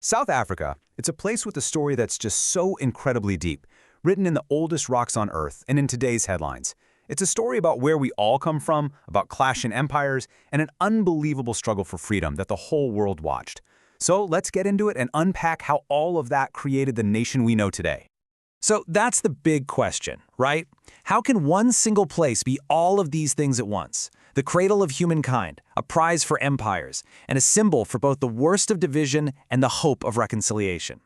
South Africa, it's a place with a story that's just so incredibly deep, written in the oldest rocks on Earth and in today's headlines. It's a story about where we all come from, about clashing empires, and an unbelievable struggle for freedom that the whole world watched. So let's get into it and unpack how all of that created the nation we know today. So that's the big question, right? How can one single place be all of these things at once? The cradle of humankind, a prize for empires, and a symbol for both the worst of division and the hope of reconciliation.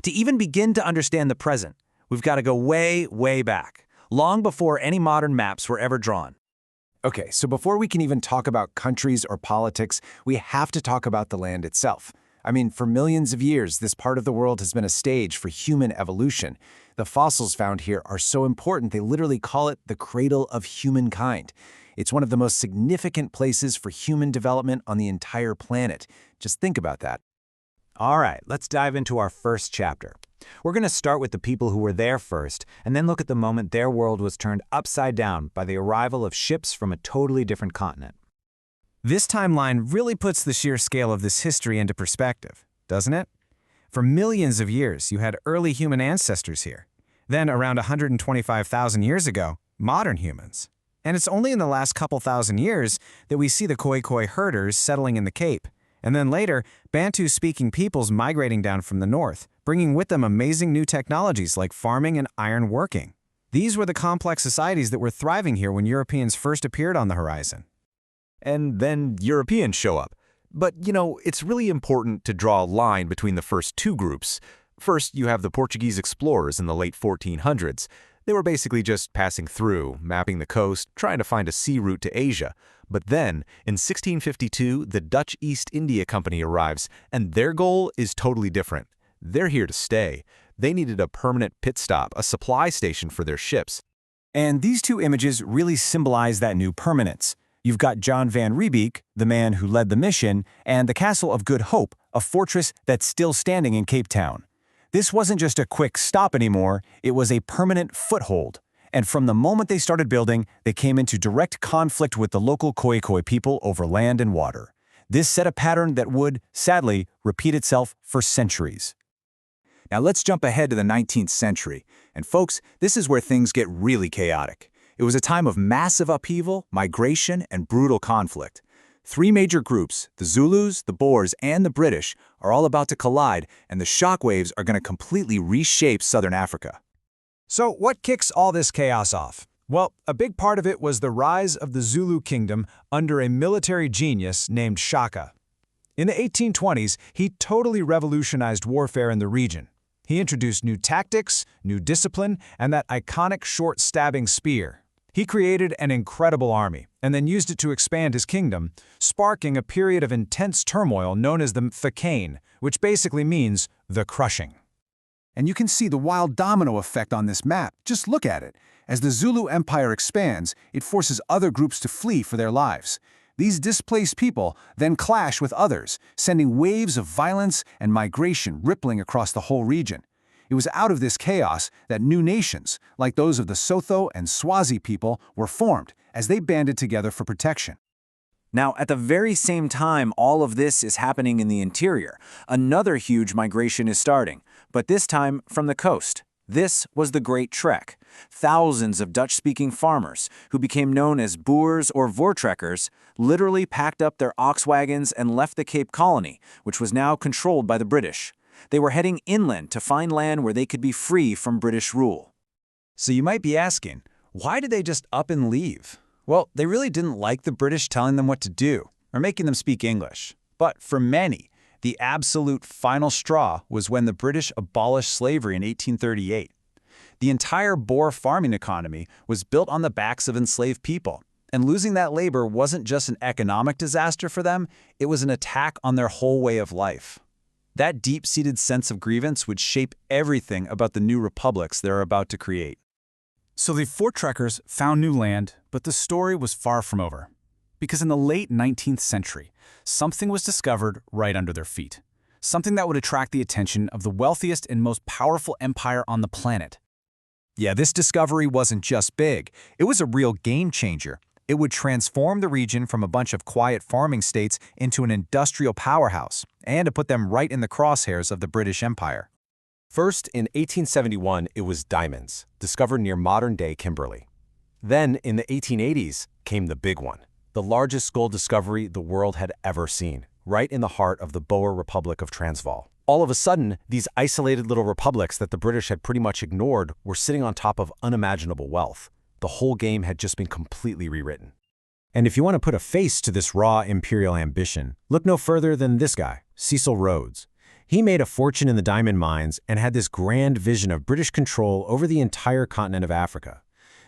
To even begin to understand the present, we've got to go way, way back, long before any modern maps were ever drawn. Okay, so before we can even talk about countries or politics, we have to talk about the land itself. I mean, for millions of years, this part of the world has been a stage for human evolution. The fossils found here are so important, they literally call it the cradle of humankind. It's one of the most significant places for human development on the entire planet. Just think about that. All right, let's dive into our first chapter. We're going to start with the people who were there first, and then look at the moment their world was turned upside down by the arrival of ships from a totally different continent. This timeline really puts the sheer scale of this history into perspective, doesn't it? For millions of years, you had early human ancestors here. Then, around 125,000 years ago, modern humans. And it's only in the last couple thousand years that we see the Khoikhoi herders settling in the Cape. And then later, Bantu-speaking peoples migrating down from the north, bringing with them amazing new technologies like farming and iron working. These were the complex societies that were thriving here when Europeans first appeared on the horizon. And then Europeans show up. But, it's really important to draw a line between the first two groups. First, you have the Portuguese explorers in the late 1400s. They were basically just passing through, mapping the coast, trying to find a sea route to Asia. But then, in 1652, the Dutch East India Company arrives, and their goal is totally different. They're here to stay. They needed a permanent pit stop, a supply station for their ships. And these two images really symbolize that new permanence. You've got John van Riebeeck, the man who led the mission, and the Castle of Good Hope, a fortress that's still standing in Cape Town. This wasn't just a quick stop anymore, it was a permanent foothold. And from the moment they started building, they came into direct conflict with the local Khoikhoi people over land and water. This set a pattern that would, sadly, repeat itself for centuries. Now let's jump ahead to the 19th century. And folks, this is where things get really chaotic. It was a time of massive upheaval, migration, and brutal conflict. Three major groups, the Zulus, the Boers, and the British, are all about to collide, and the shockwaves are going to completely reshape southern Africa. So what kicks all this chaos off? Well, a big part of it was the rise of the Zulu kingdom under a military genius named Shaka. In the 1820s, he totally revolutionized warfare in the region. He introduced new tactics, new discipline, and that iconic short-stabbing spear. He created an incredible army, and then used it to expand his kingdom, sparking a period of intense turmoil known as the Mfecane, which basically means the crushing. And you can see the wild domino effect on this map. Just look at it. As the Zulu Empire expands, it forces other groups to flee for their lives. These displaced people then clash with others, sending waves of violence and migration rippling across the whole region. It was out of this chaos that new nations, like those of the Sotho and Swazi people, were formed as they banded together for protection. Now, at the very same time all of this is happening in the interior, another huge migration is starting, but this time from the coast. This was the Great Trek. Thousands of Dutch-speaking farmers, who became known as Boers or Voortrekkers, literally packed up their ox wagons and left the Cape Colony, which was now controlled by the British. They were heading inland to find land where they could be free from British rule. So you might be asking, why did they just up and leave? Well, they really didn't like the British telling them what to do, or making them speak English. But for many, the absolute final straw was when the British abolished slavery in 1838. The entire Boer farming economy was built on the backs of enslaved people, and losing that labor wasn't just an economic disaster for them, it was an attack on their whole way of life. That deep-seated sense of grievance would shape everything about the new republics they're about to create. So the Voortrekkers found new land, but the story was far from over. Because in the late 19th century, something was discovered right under their feet. Something that would attract the attention of the wealthiest and most powerful empire on the planet. Yeah, this discovery wasn't just big. It was a real game changer. It It would transform the region from a bunch of quiet farming states into an industrial powerhouse, and to put them right in the crosshairs of the British Empire. First, in 1871, it was diamonds, discovered near modern-day Kimberley. Then, in the 1880s, came the big one, the largest gold discovery the world had ever seen, right in the heart of the Boer Republic of Transvaal. All of a sudden, these isolated little republics that the British had pretty much ignored were sitting on top of unimaginable wealth. The whole game had just been completely rewritten. And if you want to put a face to this raw imperial ambition, look no further than this guy, Cecil Rhodes. He made a fortune in the diamond mines and had this grand vision of British control over the entire continent of Africa.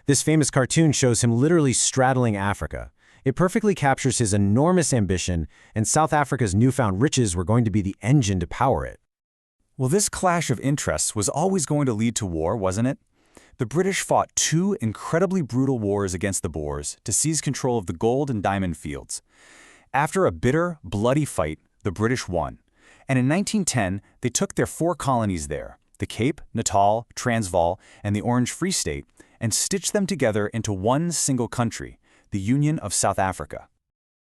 This famous cartoon shows him literally straddling Africa. It perfectly captures his enormous ambition, and South Africa's newfound riches were going to be the engine to power it. Well, this clash of interests was always going to lead to war, wasn't it? The British fought two incredibly brutal wars against the Boers to seize control of the gold and diamond fields. After a bitter, bloody fight, the British won. And in 1910, they took their 4 colonies there, the Cape, Natal, Transvaal, and the Orange Free State, and stitched them together into one single country, the Union of South Africa.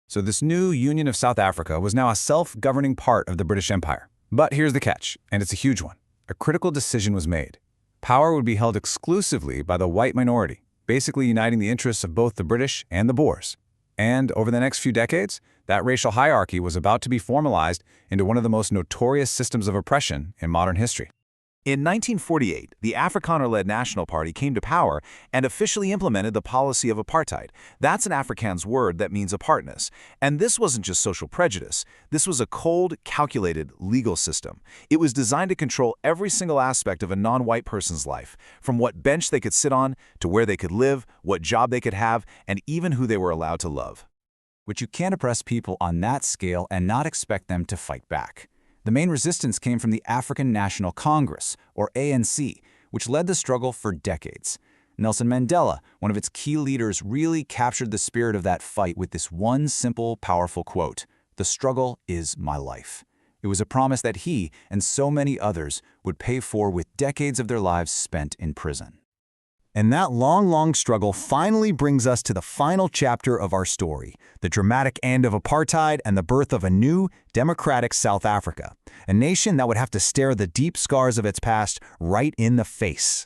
So this new Union of South Africa was now a self-governing part of the British Empire. But here's the catch, and it's a huge one. A critical decision was made. Power would be held exclusively by the white minority, basically uniting the interests of both the British and the Boers. And over the next few decades, that racial hierarchy was about to be formalized into one of the most notorious systems of oppression in modern history. In 1948, the Afrikaner-led National Party came to power and officially implemented the policy of apartheid. That's an Afrikaans word that means apartness. And this wasn't just social prejudice. This was a cold, calculated, legal system. It was designed to control every single aspect of a non-white person's life, from what bench they could sit on, to where they could live, what job they could have, and even who they were allowed to love. But you can't oppress people on that scale and not expect them to fight back. The main resistance came from the African National Congress, or ANC, which led the struggle for decades. Nelson Mandela, one of its key leaders, really captured the spirit of that fight with this one simple, powerful quote, "The struggle is my life." It was a promise that he, and so many others, would pay for with decades of their lives spent in prison. And that long struggle finally brings us to the final chapter of our story, the dramatic end of apartheid and the birth of a new, democratic South Africa, a nation that would have to stare the deep scars of its past right in the face.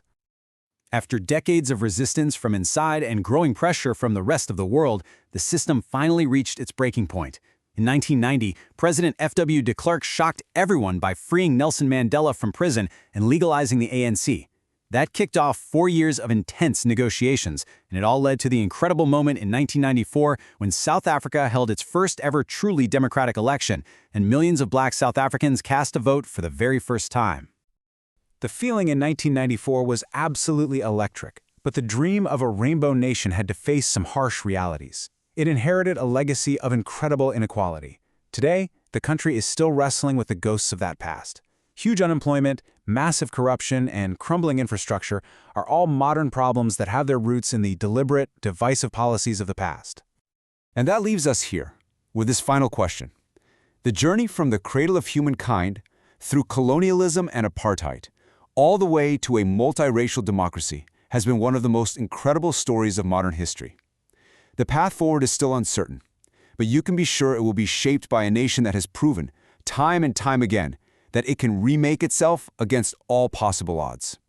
After decades of resistance from inside and growing pressure from the rest of the world, the system finally reached its breaking point. In 1990, President F.W. de Klerk shocked everyone by freeing Nelson Mandela from prison and legalizing the ANC. That kicked off 4 years of intense negotiations, and it all led to the incredible moment in 1994 when South Africa held its first ever truly democratic election, and millions of black South Africans cast a vote for the very first time. The feeling in 1994 was absolutely electric, but the dream of a rainbow nation had to face some harsh realities. It inherited a legacy of incredible inequality. Today, the country is still wrestling with the ghosts of that past. Huge unemployment, massive corruption, and crumbling infrastructure are all modern problems that have their roots in the deliberate, divisive policies of the past. And that leaves us here, with this final question. The journey from the cradle of humankind, through colonialism and apartheid, all the way to a multiracial democracy, has been one of the most incredible stories of modern history. The path forward is still uncertain, but you can be sure it will be shaped by a nation that has proven, time and time again, that it can remake itself against all possible odds.